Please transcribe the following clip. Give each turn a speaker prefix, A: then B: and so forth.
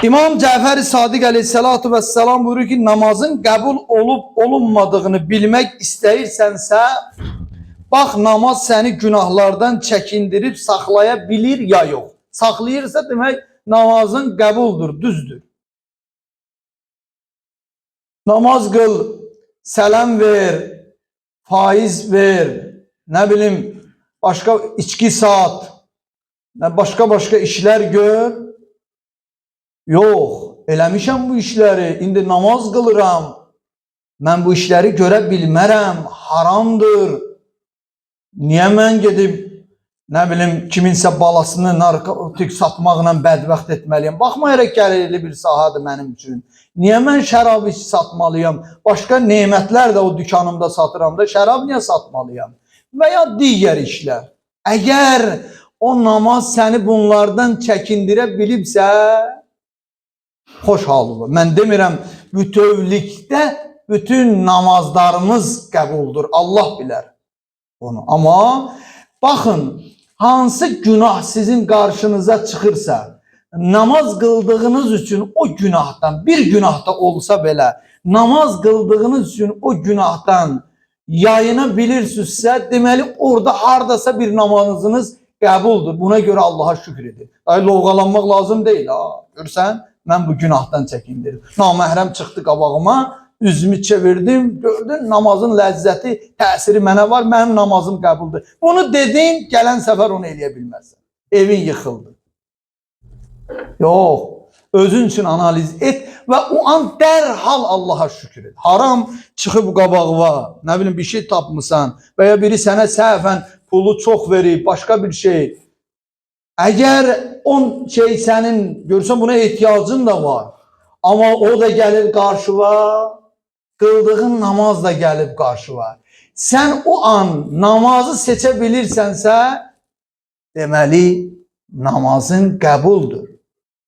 A: İmam Cəfər-i Sadiq əleyhissalatu vesselam buyurur ki, namazın qəbul olup olunmadığını bilmək istəyirsənsə, bax namaz səni günahlardan çəkindirib saxlaya bilir ya yox. Saxlayırsa demək namazın qəbuldur, düzdür. Namaz qıl, sələm ver, faiz ver, nə bilim, başqa içki sat, başqa işlər gör. Yox, eləmişəm bu işləri, indi namaz qılıram, mən bu işləri görə bilmərəm, haramdır. Niyə mən gedib, nə bilim, kiminsə balasını narkotik satmaqla bədbəxt etməliyəm? Baxmayaraq gəlirli bir sahadır mənim üçün. Niyə mən şərab satmalıyam? Başqa nemətlər də o dükanımda satıram da, şərab niyə satmalıyam? Və ya digər işlər. Əgər o namaz səni bunlardan çəkindirə bilibsə, xoş halı var. Mən demirəm, bütövlükdə bütün namazlarımız qəbuldur. Allah bilər onu. Amma baxın, hansı günah sizin qarşınıza çıxırsa, namaz qıldığınız üçün o günahdan, bir günahda olsa belə, namaz qıldığınız üçün o günahdan yayına bilirsinizsə, deməli orada hardasa bir namazınız qəbuldur. Buna görə Allaha şükür edin. Lovğalanmaq lazım deyil. Görsən, mən bu günahdan çəkindirim. Naməhrəm çıxdı qabağıma, üzümü çevirdim, gördün, namazın ləzzəti, təsiri mənə var, mənim namazım qəbuldur. Bunu dedin, gələn səfər onu eləyə bilməzsən. Evin yıxıldı. Yox, özün üçün analiz et və o an dərhal Allaha şükür et. Haram çıxıb qabağıma, nə bilim, bir şey tapmısan və ya biri sənə səhvən pulu çox verib, başqa bir şey. Əgər o şey sənin, görürsən buna ehtiyacın da var, amma o da gəlir qarşıva, qıldığın namaz da gəlib qarşıva. Sən o an namazı seçə bilirsənsə, deməli namazın qəbuldur.